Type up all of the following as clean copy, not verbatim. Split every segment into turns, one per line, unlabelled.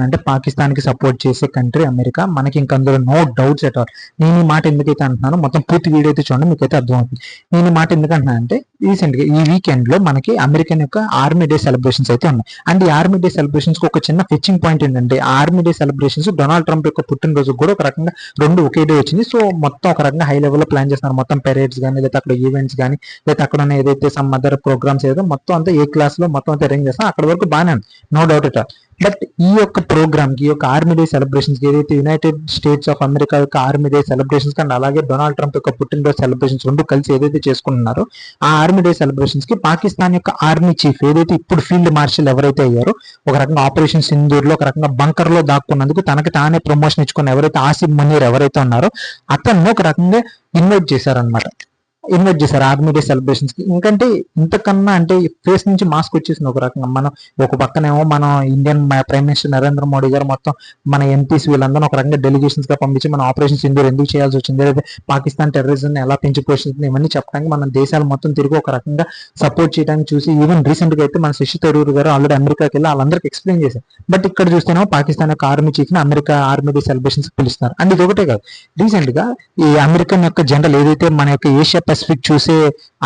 అంటే పాకిస్తాన్ కి సపోర్ట్ చేసే కంట్రీ అమెరికా, మనకి ఇంక అందులో నో డౌట్స్ ఎట్ ఆల్. నేను ఈ మాట ఎందుకైతే అంటున్నాను, మొత్తం పూర్తి వీడియో అయితే చూడండి, మీకైతే అర్థమవుతుంది. నేను ఈ మాట ఎందుకు అంటున్నాను అంటే, రీసెంట్ గా ఈ వీకెండ్ లో మనకి అమెరికన్ యొక్క ఆర్మీ డే సెలబ్రేషన్స్ అయితే ఉన్నాయి. అండ్ ఈ ఆర్మీ డే సెలబ్రేషన్స్ కి ఒక చిన్న ఫెచ్చింగ్ పాయింట్ ఏంటంటే, army day celebrations Donald Trump యొక్క పుట్టినరోజు కూడా ఒక రకంగా రెండు ఒకే డే వచ్చింది. సో మొత్తం ఒక రకంగా హై లెవెల్ లో ప్లాన్ చేస్తున్నారు. మొత్తం పెరేడ్స్ కానీ, లేదా అక్కడ ఈవెంట్స్ కానీ, లేదా అక్కడ ఉన్న ఏదైతే సమ్ అదర్ ప్రోగ్రామ్స్ ఏదో మొత్తం అంతా ఏ క్లాస్ లో మొత్తం అంతా అరేంజ్ చేస్తాం. అక్కడ వరకు బాగానే ఉంది, no doubt at all. But ఈ యొక్క ప్రోగ్రామ్ కి, ఈ యొక్క ఆర్మీ డే సెలబ్రేషన్స్ కి, ఏదైతే యునైటెడ్ స్టేట్స్ ఆఫ్ అమెరికా యొక్క ఆర్మీ డే సెలబ్రేషన్స్ అండ్ అలాగే డొనాల్డ్ ట్రంప్ యొక్క పుట్టినరోజు సెలబ్రేషన్స్ రెండు కలిసి ఏదైతే చేసుకుంటున్నారో, ఆ ఆర్మీ డే సెలబ్రేషన్స్ కి పాకిస్తాన్ యొక్క ఆర్మీ చీఫ్ ఏదైతే ఇప్పుడు ఫీల్డ్ మార్షల్ ఎవరైతే అయ్యారో, ఒక రకంగా ఆపరేషన్ సింధూర్ లో ఒక రకంగా బంకర్ లో దాక్కున్నందుకు తనకి తానే ప్రమోషన్ ఇచ్చుకున్న ఎవరైతే ఆసిఫ్ మునీర్ ఎవరైతే ఉన్నారో, అతన్ని ఒక రకంగా ఇన్వైట్ చేశారనమాట. ఇన్వైట్ చేశారు ఆర్మీ డే సెలబ్రేషన్స్ కి. ఎందుకంటే ఇంతకన్నా అంటే ఫేస్ నుంచి మాస్క్ వచ్చేసింది ఒక రకంగా. మనం ఒక పక్కనేమో మనం Indian prime minister Narendra Modi గారు మొత్తం మన ఎంపీస్ వీళ్ళందరూ ఒక రకంగా డెలిగేషన్స్ గా పంపించి మన ఆపరేషన్ సింధూర్ ఎందుకు చేయాల్సి వచ్చింది, లేదా పాకిస్తాన్ టెర్రరిజం ఎలా పెంచి పోషిస్తుంది, ఇవన్నీ చెప్పడానికి మన దేశాలు మొత్తం తిరిగి ఒక రకంగా సపోర్ట్ చేయడానికి చూసి, ఈవెన్ రీసెంట్ గా అయితే మన శశి తరూర్ గారు ఆల్రెడీ అమెరికాకి వెళ్ళి వాళ్ళందరికీ ఎక్స్ప్లెయిన్ చేశారు. బట్ ఇక్కడ చూస్తేనేమో పాకిస్తాన్ యొక్క ఆర్మీ చీఫ్ ని అమెరికా ఆర్మీ డే సెలబ్రేషన్స్ పిలుస్తున్నారు. అండ్ ఇది ఒకటే కాదు, రీసెంట్ గా ఈ అమెరికన్ యొక్క జనరల్ ఏదైతే మన యొక్క ఏషియా పసిఫిక్ చూసే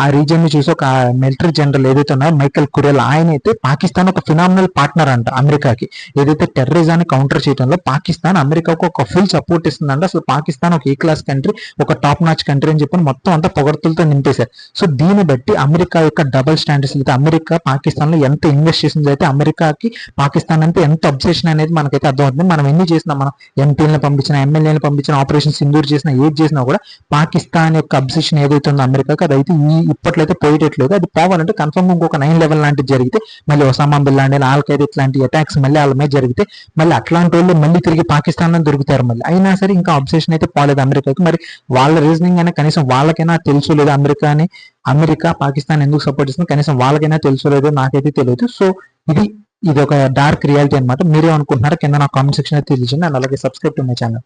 ఆ రీజియన్ ని చూసి ఒక మిలిటరీ జనరల్ ఏదైతే ఉన్నారో మైకల్ కురెల్, ఆయన అయితే పాకిస్తాన్ ఒక ఫినామినల్ పార్ట్నర్ అంట అమెరికాకి. ఏదైతే టెర్రరిజాన్ని కౌంటర్ చేయడంలో పాకిస్తాన్ అమెరికాకు ఒక ఫుల్ సపోర్ట్ ఇస్తుందంట. అసలు పాకిస్తాన్ ఒక ఏ క్లాస్ కంట్రీ, ఒక టాప్ నాచ్ కంట్రీ అని చెప్పి మొత్తం అంతా పొగడ్తలతో నింపేశారు. సో దీన్ని బట్టి అమెరికా యొక్క డబుల్ స్టాండర్డ్స్, అయితే అమెరికా పాకిస్తాన్ లో ఎంత ఇన్వెస్ట్ చేసింది, అయితే అమెరికాకి పాకిస్తాన్ అంటే ఎంత అబ్జెక్షన్ అనేది మనకైతే అర్థమవుతుంది. మనం ఎన్ని చేసినా, మనం ఎంపీలను పంపించిన, ఎమ్మెల్యేలను పంపించిన, ఆపరేషన్ సింధూర్ చేసినా, ఏది చేసినా కూడా పాకిస్తాన్ యొక్క అబ్జెక్షన్ ఏదైతే ఉందో అమెరికాకి, అదైతే ఇప్పట్లో అయితే పోయేటట్లేదు. అది పోవాలంటే కన్ఫర్మ్ ఇంకొక 9 లెవెల్ లాంటిది జరిగితే, మళ్ళీ ఒసామా బిన్ లాడెన్, ఆల్-ఖైదా ఇట్లాంటి అటాక్స్ మళ్ళీ వాళ్ళ మీద జరిగితే, మళ్ళీ అట్లాంటి వాళ్ళు మళ్ళీ తిరిగి పాకిస్తాన్ లో దొరుకుతారు మళ్ళీ. అయినా సరే ఇంకా అబ్జెక్షన్ అయితే పోలేదు అమెరికాకి. మరి వాళ్ళ రీజనింగ్ అయినా కనీసం వాళ్ళకైనా తెలుసు లేదా, అమెరికా పాకిస్తాన్ ఎందుకు సపోర్ట్ చేస్తుంది కనీసం వాళ్ళకైనా తెలుసు లేదో నాకైతే తెలియదు. సో ఇది ఒక డార్క్ రియాలిటీ అనమాట. మీరేమనుకుంటున్నారో కింద నా కామెంట్ సెక్షన్ అయితే తెలియజేయండి. అండ్ అలాగే సబ్స్క్రైబ్ టు మై ఛానల్.